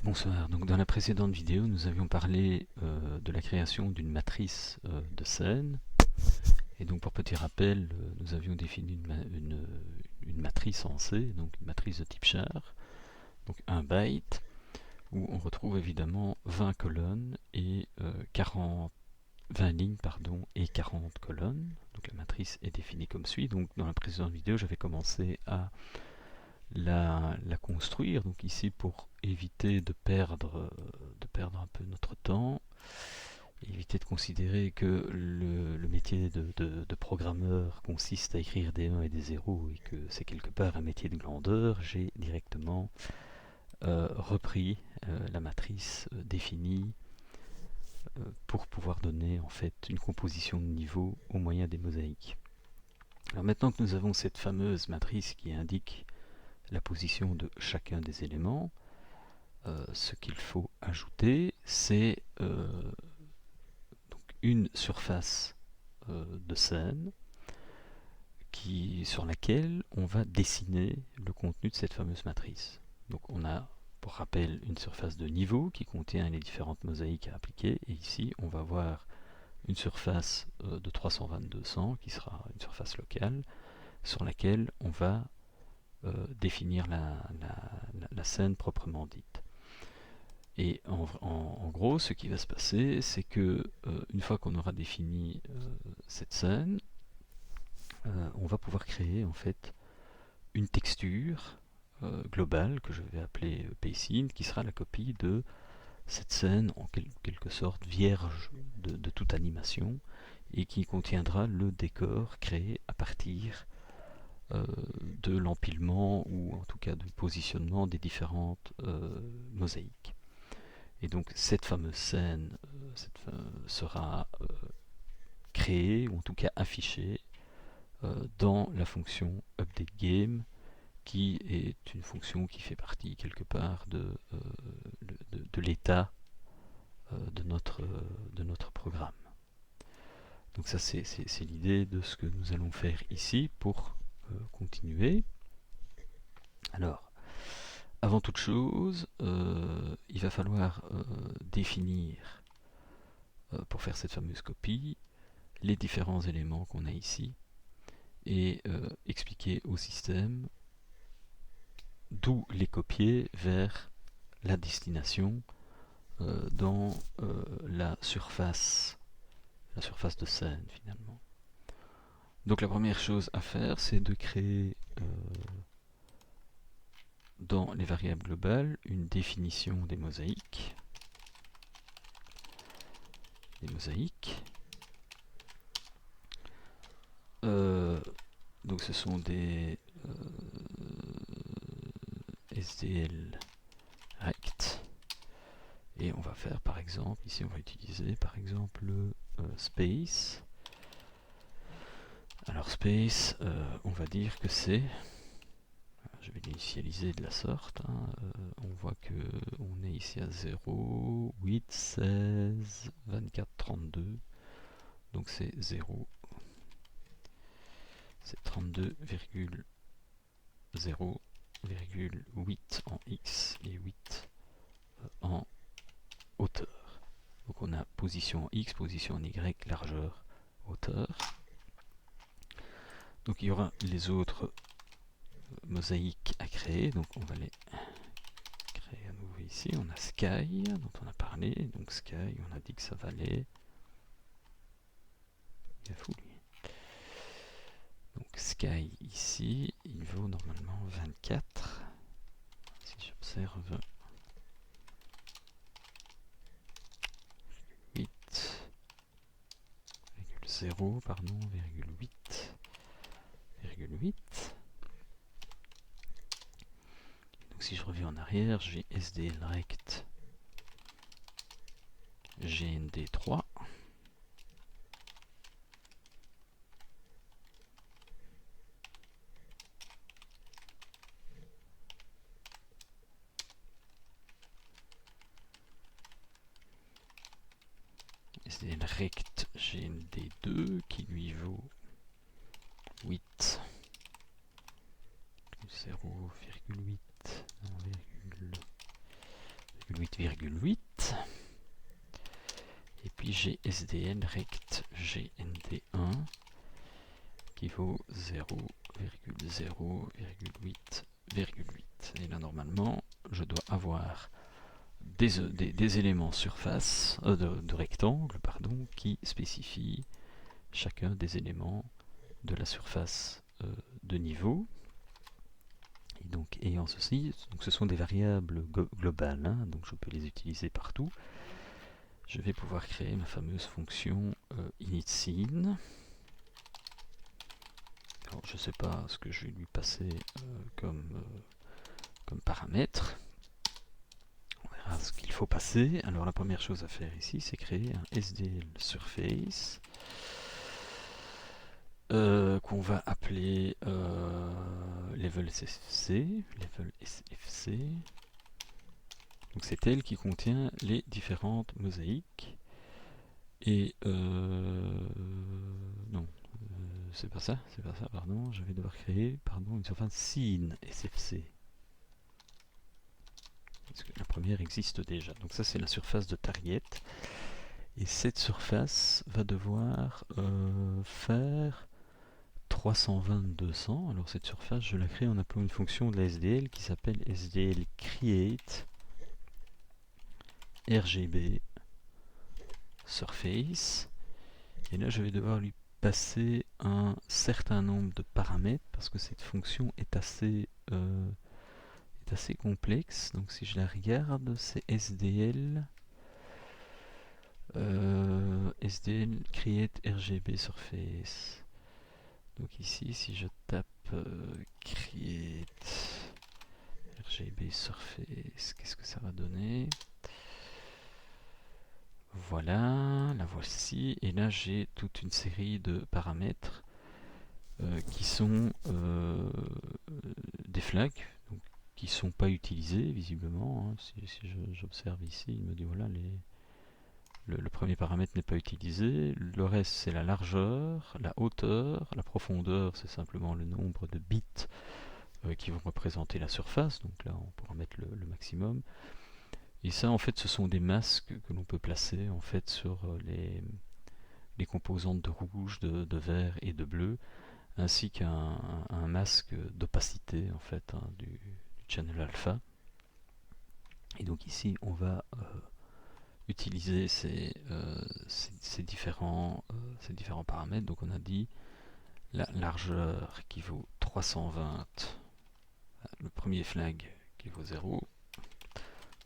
Bonsoir, donc dans la précédente vidéo nous avions parlé de la création d'une matrice de scène et donc pour petit rappel nous avions défini une matrice en C, donc une matrice de type char, donc un byte où on retrouve évidemment 20 colonnes et 20 lignes et 40 colonnes. Donc la matrice est définie comme suit. Donc dans la précédente vidéo j'avais commencé à la construire, donc ici pour éviter de perdre un peu notre temps, éviter de considérer que le métier de programmeur consiste à écrire des 1 et des 0 et que c'est quelque part un métier de glandeur. J'ai directement repris la matrice définie pour pouvoir donner en fait une composition de niveau au moyen des mosaïques. Alors maintenant que nous avons cette fameuse matrice qui indique la position de chacun des éléments, ce qu'il faut ajouter, c'est une surface de scène sur laquelle on va dessiner le contenu de cette fameuse matrice. Donc on a, pour rappel, une surface de niveau qui contient les différentes mosaïques à appliquer, et ici on va voir une surface de 32200 qui sera une surface locale sur laquelle on va définir la scène proprement dite. Et en gros, ce qui va se passer, c'est que une fois qu'on aura défini cette scène, on va pouvoir créer en fait une texture globale que je vais appeler PScene, qui sera la copie de cette scène en quelque sorte vierge de toute animation et qui contiendra le décor créé à partir de l'empilement ou en tout cas du positionnement des différentes mosaïques. Et donc cette fameuse scène sera créée ou en tout cas affichée dans la fonction updateGame, qui est une fonction qui fait partie quelque part de l'état de notre programme. Donc ça c'est l'idée de ce que nous allons faire ici pour continuer. Alors, avant toute chose, il va falloir définir, pour faire cette fameuse copie, les différents éléments qu'on a ici et expliquer au système d'où les copier vers la destination dans la surface de scène finalement. Donc la première chose à faire, c'est de créer dans les variables globales une définition des mosaïques. Donc ce sont des SDL rect, et on va faire par exemple, ici on va utiliser par exemple space. Alors space, on va dire que c'est, je vais l'initialiser de la sorte, on voit que on est ici à 0, 8, 16, 24, 32, donc c'est 0, c'est 32,0,8 en x et 8 en hauteur. Donc on a position en x, position en y, largeur, hauteur. Donc il y aura les autres mosaïques à créer, donc on va les créer à nouveau ici. On a Sky dont on a parlé, donc Sky on a dit que ça valait, il est fou lui. Donc Sky ici, il vaut normalement 24. Si j'observe 8,0, pardon, 8,8. Donc si je reviens en arrière, j'ai SDL rect GND3. SDL rect GND2 qui lui vaut 8 plus 0,8, 8,8. Et puis j'ai SDL rect GND1 qui vaut 0,0,8,8. Et là normalement je dois avoir des éléments surface de rectangle pardon, qui spécifient chacun des éléments de la surface de niveau. Et donc ayant ceci, donc ce sont des variables globales, hein, donc je peux les utiliser partout. Je vais pouvoir créer ma fameuse fonction initScene. Alors je ne sais pas ce que je vais lui passer comme paramètre. On verra ce qu'il faut passer. Alors la première chose à faire ici, c'est créer un SDL surface qu'on va appeler level SFC. Donc c'est elle qui contient les différentes mosaïques. Et non, c'est pas ça, pardon, je vais devoir créer, une surface scene SFC. Parce que la première existe déjà. Donc ça c'est la surface de target. Et cette surface va devoir faire 320-200. Alors cette surface, je la crée en appelant une fonction de la SDL qui s'appelle SDL create RGB surface. Et là je vais devoir lui passer un certain nombre de paramètres parce que cette fonction est assez complexe. Donc si je la regarde, c'est SDL SDL create RGB surface. Donc ici si je tape create RGB surface, qu'est-ce que ça va donner? Voilà, la voici, et là j'ai toute une série de paramètres qui sont des flags, donc, qui ne sont pas utilisés visiblement. Hein. Si j'observe ici, il me dit voilà, le premier paramètre n'est pas utilisé, le reste c'est la largeur, la hauteur, la profondeur c'est simplement le nombre de bits qui vont représenter la surface, donc là on pourra mettre le maximum. Et ça, en fait, ce sont des masques que l'on peut placer en fait sur les composantes de rouge, de vert et de bleu, ainsi qu'un masque d'opacité en fait du channel alpha. Et donc ici, on va utiliser ces différents paramètres. Donc on a dit la largeur qui vaut 320, le premier flag qui vaut 0.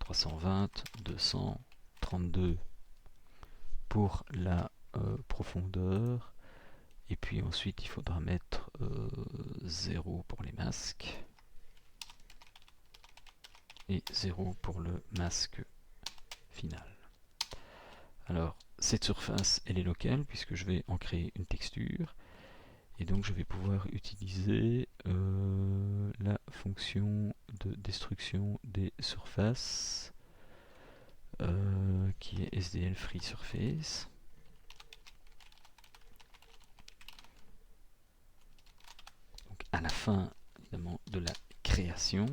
320, 232 pour la profondeur, et puis ensuite il faudra mettre 0 pour les masques et 0 pour le masque final. Alors cette surface elle est locale puisque je vais en créer une texture, et donc je vais pouvoir utiliser la fonction de destruction des surfaces qui est SDL free surface. Donc à la fin évidemment de la création,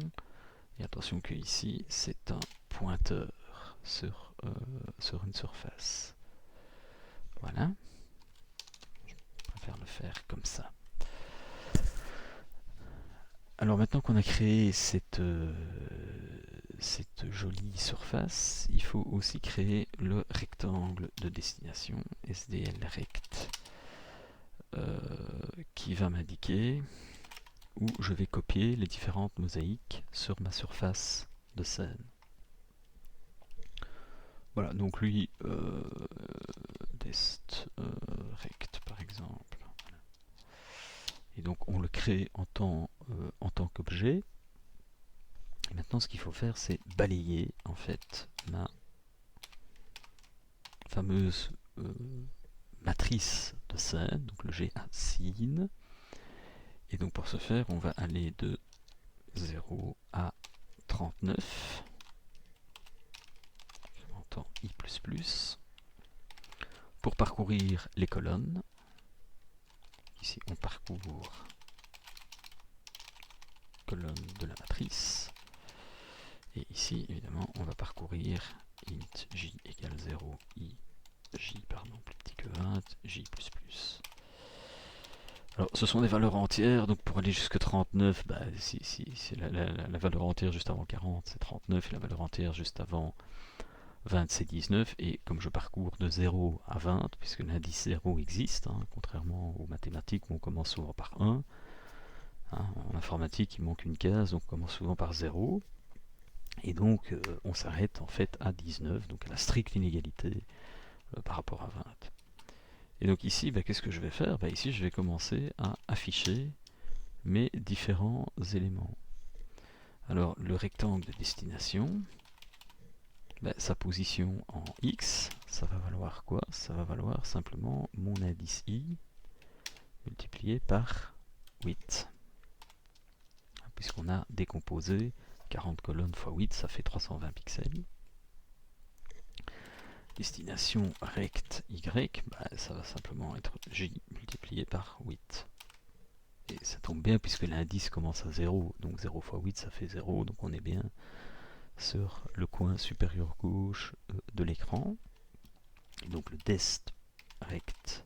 et attention que ici c'est un pointeur sur une surface. Voilà, je préfère le faire comme ça. Alors maintenant qu'on a créé cette jolie surface, il faut aussi créer le rectangle de destination SDL rect qui va m'indiquer où je vais copier les différentes mosaïques sur ma surface de scène. Voilà, donc lui, dest rect par exemple. Et donc on le crée en tant qu'objet. Et maintenant ce qu'il faut faire, c'est balayer en fait ma fameuse matrice de scène, donc le GA scene. Et donc pour ce faire, on va aller de 0 à 39, en temps I++, pour parcourir les colonnes. Ici on parcourt colonne de la matrice. Et ici, évidemment, on va parcourir int j égale 0, j pardon, plus petit que 20, j++. Alors, ce sont des valeurs entières, donc pour aller jusque 39, bah, si la valeur entière juste avant 40, c'est 39, et la valeur entière juste avant 20, c'est 19, et comme je parcours de 0 à 20, puisque l'indice 0 existe, hein, contrairement aux mathématiques où on commence souvent par 1, hein, en informatique, il manque une case, donc on commence souvent par 0, et donc on s'arrête en fait à 19, donc à la stricte inégalité par rapport à 20. Et donc ici, bah, qu'est-ce que je vais faire? Bah, ici, je vais commencer à afficher mes différents éléments. Alors, le rectangle de destination, bah, sa position en X, ça va valoir quoi? Ça va valoir simplement mon indice I multiplié par 8. Puisqu'on a décomposé 40 colonnes x 8, ça fait 320 pixels. Destination rect Y, bah, ça va simplement être J multiplié par 8. Et ça tombe bien puisque l'indice commence à 0, donc 0 x 8 ça fait 0, donc on est bien sur le coin supérieur gauche de l'écran. Donc le dest rect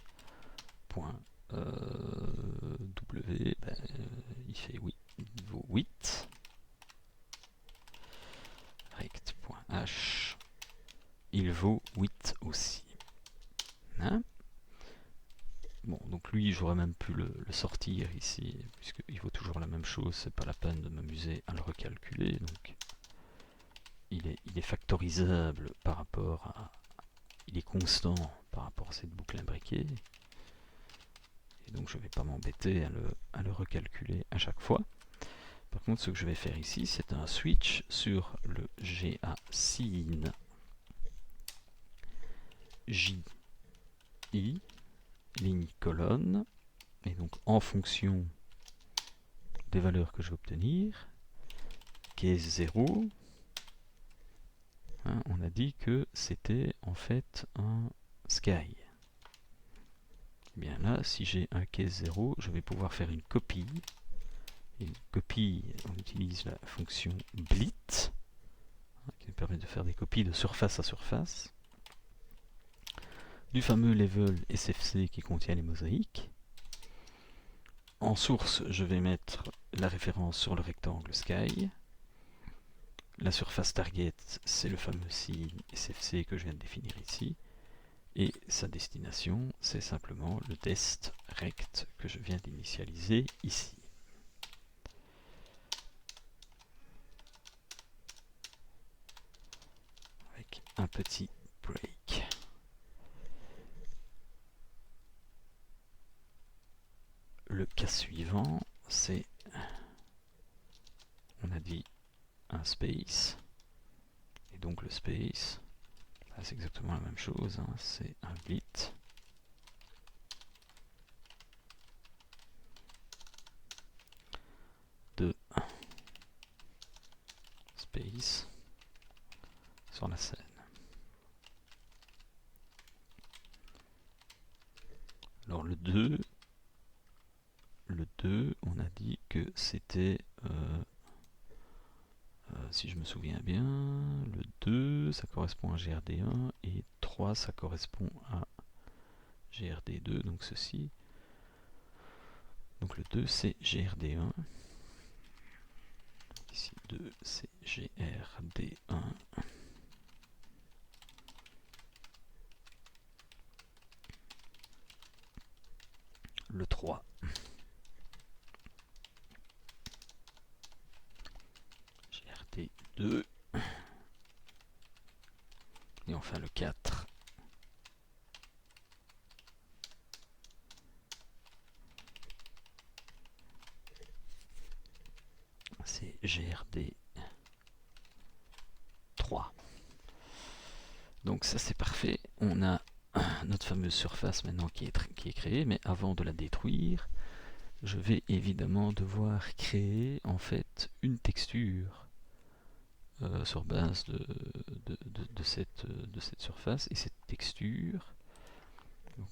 .w, ben, il fait il vaut 8. Rect.h, il vaut 8 aussi. Hein? Bon, donc lui, j'aurais même pu le sortir ici, puisqu'il vaut toujours la même chose, c'est pas la peine de m'amuser à le recalculer. Donc, il est factorisable par rapport à... Il est constant par rapport à cette boucle imbriquée. Et donc, je ne vais pas m'embêter à le recalculer à chaque fois. Par contre, ce que je vais faire ici, c'est un switch sur le GA sin JI, ligne colonne, et donc en fonction des valeurs que je vais obtenir, case 0, hein, on a dit que c'était en fait un sky. Et bien là, si j'ai un case 0, je vais pouvoir faire une copie. Et une copie, on utilise la fonction blit, hein, qui nous permet de faire des copies de surface à surface, du fameux level SFC qui contient les mosaïques. En source, je vais mettre la référence sur le rectangle sky. La surface target, c'est le fameux signe SFC que je viens de définir ici. Et sa destination, c'est simplement le test rect que je viens d'initialiser ici. Avec un petit break. Le cas suivant, c'est, on a dit un space, et donc le space, c'est exactement la même chose, hein, c'est un blit. De space sur la scène. Alors le 2, on a dit que c'était, si je me souviens bien, le 2 ça correspond à GRD1 et 3 ça correspond à GRD2, donc ceci. Donc le 2 c'est GRD1. Ici 2 c'est GRD1. Le 3 GRD2. Et enfin le 4 c'est GRD3. Donc ça c'est parfait, on a notre fameuse surface maintenant qui est créée, mais avant de la détruire, je vais évidemment devoir créer en fait une texture sur base de cette surface, et cette texture,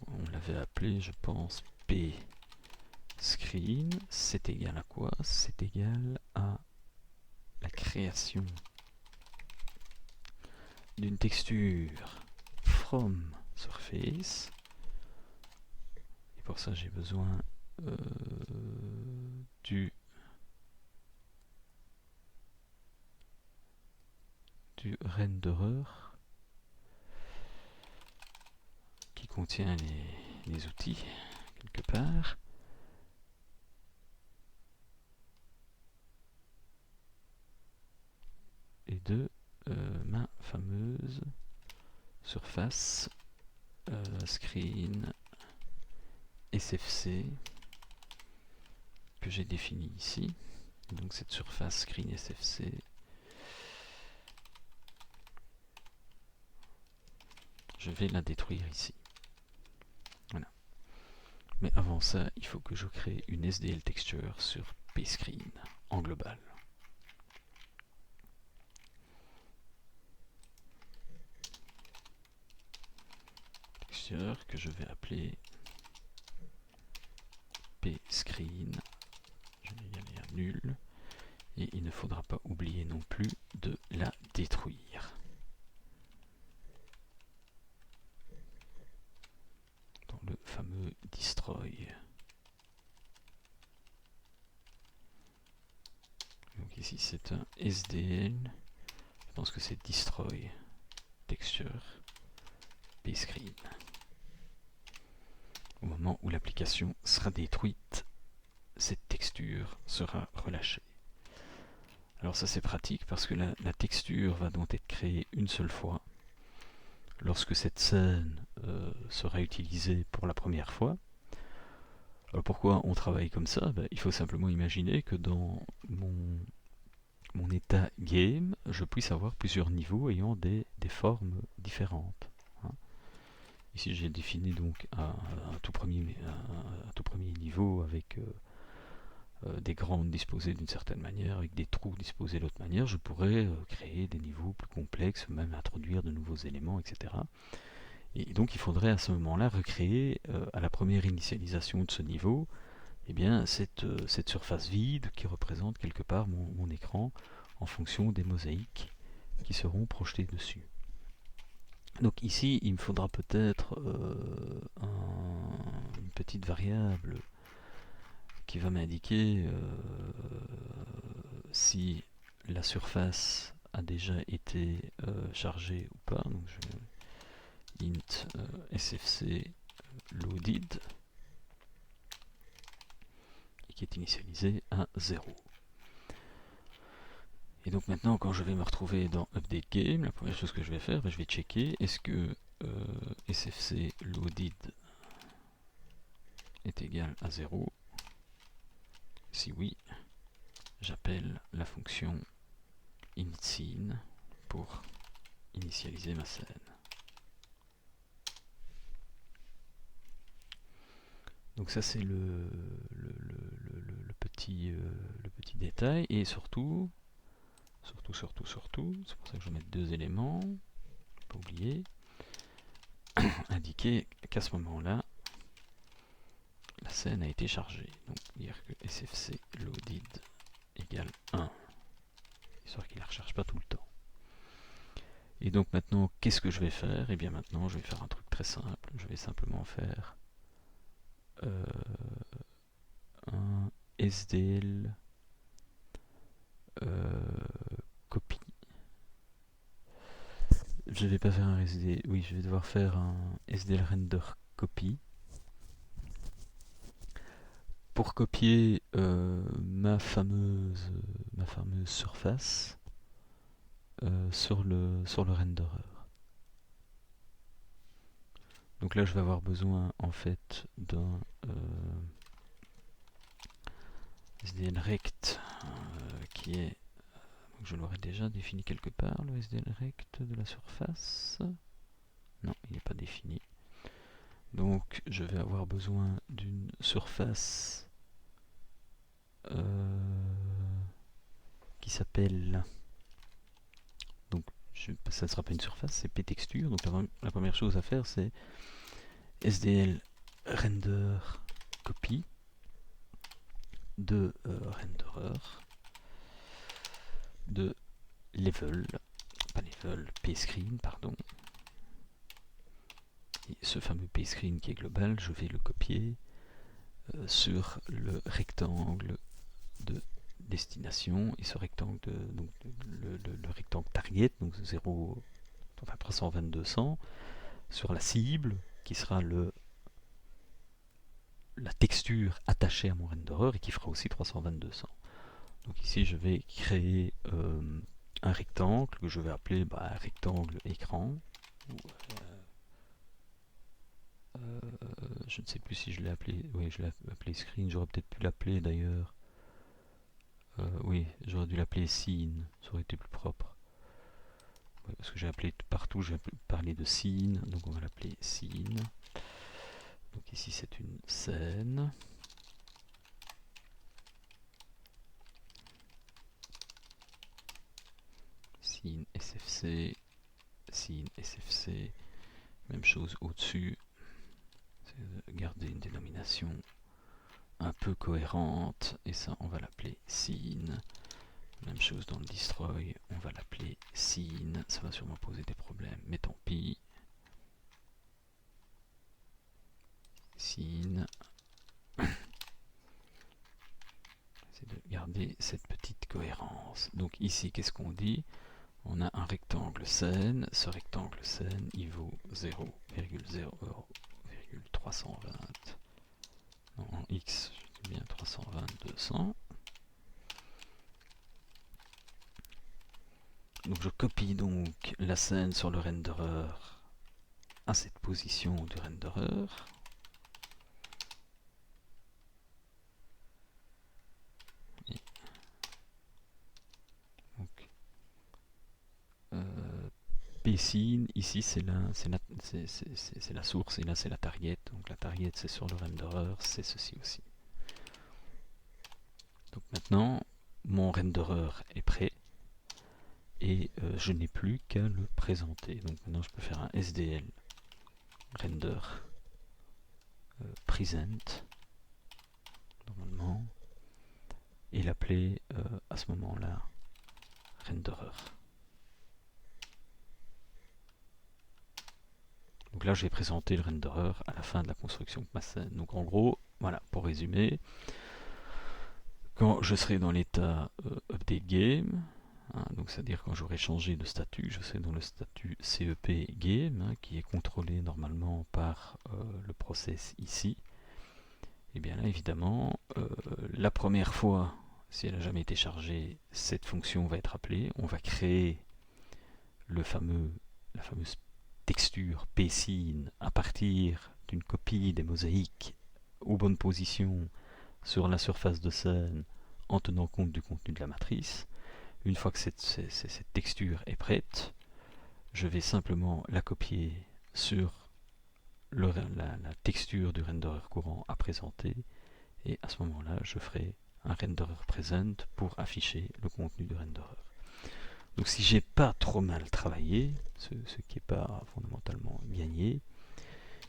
on l'avait appelée je pense P screen, c'est égal à quoi? C'est égal à la création d'une texture from surface. Et pour ça, j'ai besoin du renderer qui contient les outils quelque part. Et de ma fameuse surface screen SFC que j'ai définie ici. Donc cette surface screen SFC, je vais la détruire ici. Voilà. Mais avant ça, il faut que je crée une SDL texture sur PScreen en global. Texture que je vais appeler PScreen. Je vais y aller à nul. Et il ne faudra pas oublier non plus de la détruire. Dans le fameux destroy. Donc ici c'est un SDL. Je pense que c'est destroy texture PScreen. Au moment où l'application sera détruite, cette texture sera relâchée. Alors ça c'est pratique parce que la texture va donc être créée une seule fois. Lorsque cette scène sera utilisée pour la première fois. Alors pourquoi on travaille comme ça? Il faut simplement imaginer que dans mon état game, je puisse avoir plusieurs niveaux ayant des formes différentes. Ici j'ai défini donc un tout premier niveau avec des grandes disposées d'une certaine manière, avec des trous disposés d'autre manière. Je pourrais créer des niveaux plus complexes, même introduire de nouveaux éléments, etc. Et donc il faudrait à ce moment-là recréer à la première initialisation de ce niveau cette surface vide qui représente quelque part mon écran en fonction des mosaïques qui seront projetées dessus. Donc ici, il me faudra peut-être une petite variable qui va m'indiquer si la surface a déjà été chargée ou pas. Donc je vais int sfc loaded et qui est initialisé à 0. Et donc maintenant, quand je vais me retrouver dans Update Game, la première chose que je vais faire, je vais checker est-ce que sfc loaded est égal à 0. Si oui, j'appelle la fonction initScene pour initialiser ma scène. Donc ça c'est le petit détail, et surtout, c'est pour ça que je vais mettre deux éléments, pas oublier, indiquer qu'à ce moment-là, la scène a été chargée. Donc dire que sfc loaded égale 1, histoire qu'il ne la recharge pas tout le temps. Et donc maintenant, qu'est-ce que je vais faire? Et bien maintenant, je vais faire un truc très simple. Je vais simplement faire un SDL copy. Je vais pas faire un SDL, oui, je vais devoir faire un SDL render copy pour copier ma fameuse surface sur le renderer. Donc là, je vais avoir besoin en fait d'un SDL rect qui est, donc je l'aurais déjà défini quelque part, le SDL rect de la surface. Non, il n'est pas défini. Donc je vais avoir besoin d'une surface qui s'appelle, donc ça ne sera pas une surface, c'est ptexture. Donc la première chose à faire, c'est SDL render copy de renderer de level, pas level, level pscreen, pardon. Et ce fameux pscreen qui est global, je vais le copier sur le rectangle de destination, et ce rectangle donc le rectangle target, donc 0, enfin 320-200, sur la cible qui sera la texture attachée à mon renderer et qui fera aussi 320-200. Donc ici je vais créer un rectangle que je vais appeler rectangle écran. Je ne sais plus si je l'ai appelé, oui je l'ai appelé screen, j'aurais peut-être pu l'appeler d'ailleurs. Oui, j'aurais dû l'appeler scene, ça aurait été plus propre. Ouais, parce que j'ai appelé partout, j'ai parlé de scene, donc on va l'appeler scene. Donc ici c'est une scène. Scene SFC, scene SFC, même chose au-dessus. C'est de garder une dénomination un peu cohérente, et ça on va l'appeler scene. Même chose dans le destroy, on va l'appeler scene. Ça va sûrement poser des problèmes, mais tant pis. Scene. C'est de garder cette petite cohérence. Donc ici, qu'est-ce qu'on dit? On a un rectangle scène. Ce rectangle scène, il vaut 0,0,320. En X, je dis bien 320, 200. Donc je copie donc la scène sur le renderer à cette position du renderer. Donc, pscene, ici c'est la source et là c'est la target. Donc la target c'est sur le renderer, c'est ceci aussi. Donc maintenant mon renderer est prêt et je n'ai plus qu'à le présenter. Donc maintenant je peux faire un SDL render present normalement et l'appeler à ce moment-là renderer. Donc là j'ai présenté le renderer à la fin de la construction de ma scène. Donc en gros, voilà, pour résumer, quand je serai dans l'état update game, donc c'est-à-dire quand j'aurai changé de statut, je serai dans le statut CEP game, qui est contrôlé normalement par le process ici. Et bien là évidemment, la première fois, si elle n'a jamais été chargée, cette fonction va être appelée. On va créer la fameuse texture pscene à partir d'une copie des mosaïques aux bonnes positions sur la surface de scène en tenant compte du contenu de la matrice. Une fois que cette texture est prête, je vais simplement la copier sur la texture du renderer courant à présenter, et à ce moment-là, je ferai un renderer present pour afficher le contenu du renderer. Donc si j'ai pas trop mal travaillé, ce qui n'est pas fondamentalement gagné,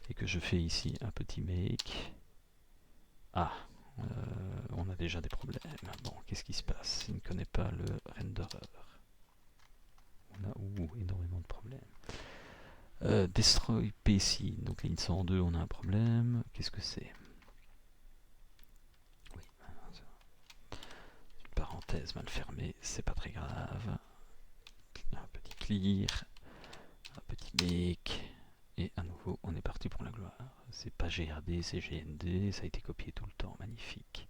et que je fais ici un petit make, on a déjà des problèmes. Bon, qu'est-ce qui se passe? Il ne connaît pas le renderer. On a énormément de problèmes. Destroy PC, donc ligne 102, on a un problème. Qu'est-ce que c'est? Oui, une parenthèse mal fermée, c'est pas très grave. Un petit clear, un petit make, et à nouveau on est parti pour la gloire. C'est pas GRD, c'est GND, ça a été copié tout le temps, magnifique.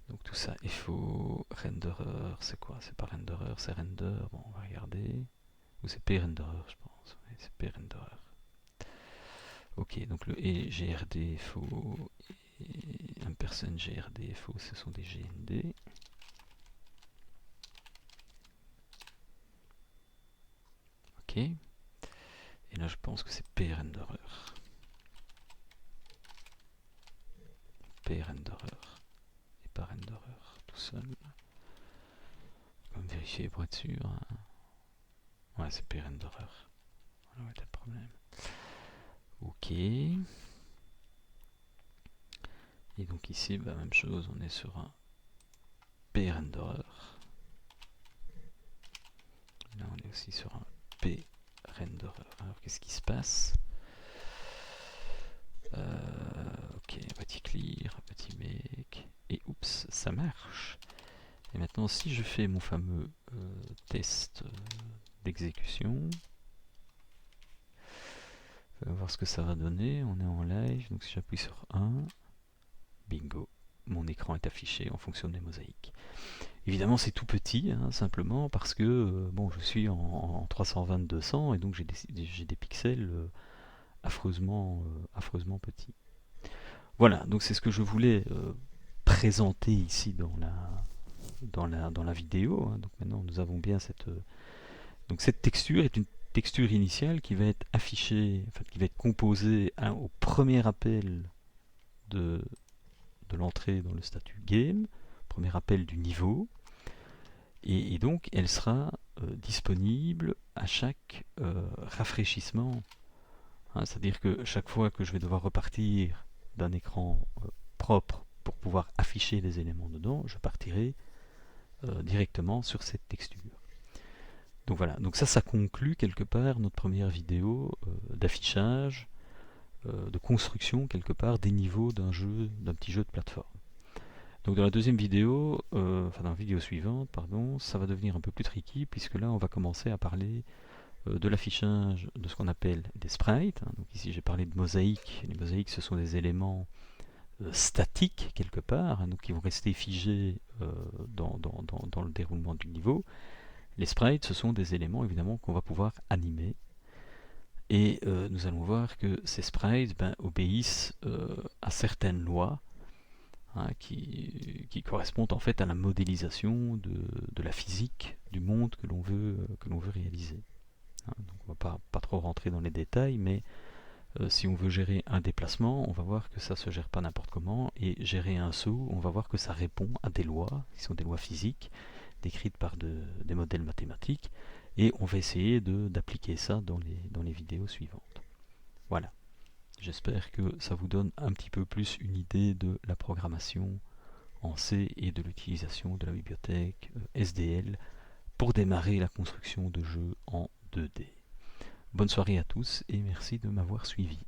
Donc tout ça est faux. Renderer, c'est quoi? C'est pas renderer, c'est render. Bon, on va regarder. Ou c'est p-renderer, je pense. Oui, c'est p-renderer. Ok, donc le et GRD est faux. Et ampersand GRD est faux, ce sont des GND. Ok. Et là, je pense que c'est p-renderer. P-renderer. Et pas renderer, tout seul. On va vérifier pour être sûr. Ouais, c'est p-renderer. Voilà, ouais, t'as le problème. Ok. Et donc ici, même chose, on est sur un p-renderer. Là, on est aussi sur un p-renderer. Alors qu'est-ce qui se passe? Ok, un petit clear, un petit make, et oups, ça marche. Et maintenant, si je fais mon fameux test d'exécution, on va voir ce que ça va donner. On est en live, donc si j'appuie sur 1, bingo, mon écran est affiché en fonction des mosaïques. Évidemment, c'est tout petit, hein, simplement parce que bon, je suis en 320-200 et donc j'ai des pixels affreusement petits. Voilà, donc c'est ce que je voulais présenter ici dans la vidéo. Hein. Donc maintenant, nous avons bien donc cette texture est une texture initiale qui va être affichée, enfin, qui va être composée au premier appel de l'entrée dans le statut game, premier appel du niveau, et donc elle sera disponible à chaque rafraîchissement. Hein, c'est-à-dire que chaque fois que je vais devoir repartir d'un écran propre pour pouvoir afficher les éléments dedans, je partirai directement sur cette texture. Donc voilà, donc ça conclut quelque part notre première vidéo d'affichage, de construction quelque part des niveaux d'un petit jeu de plateforme. Donc dans la deuxième vidéo, enfin dans la vidéo suivante, pardon, ça va devenir un peu plus tricky puisque là on va commencer à parler de l'affichage de ce qu'on appelle des sprites. Hein. Donc ici j'ai parlé de mosaïques. Les mosaïques ce sont des éléments statiques quelque part, hein, donc qui vont rester figés dans le déroulement du niveau. Les sprites ce sont des éléments évidemment qu'on va pouvoir animer. Et nous allons voir que ces sprites obéissent à certaines lois, hein, qui correspondent en fait à la modélisation de la physique du monde que l'on veut réaliser. Hein, donc on ne va pas trop rentrer dans les détails, mais si on veut gérer un déplacement, on va voir que ça ne se gère pas n'importe comment, et gérer un saut, on va voir que ça répond à des lois, qui sont des lois physiques, décrites par des modèles mathématiques, et on va essayer d'appliquer ça dans les vidéos suivantes. Voilà. J'espère que ça vous donne un petit peu plus une idée de la programmation en C et de l'utilisation de la bibliothèque SDL pour démarrer la construction de jeux en 2D. Bonne soirée à tous et merci de m'avoir suivi.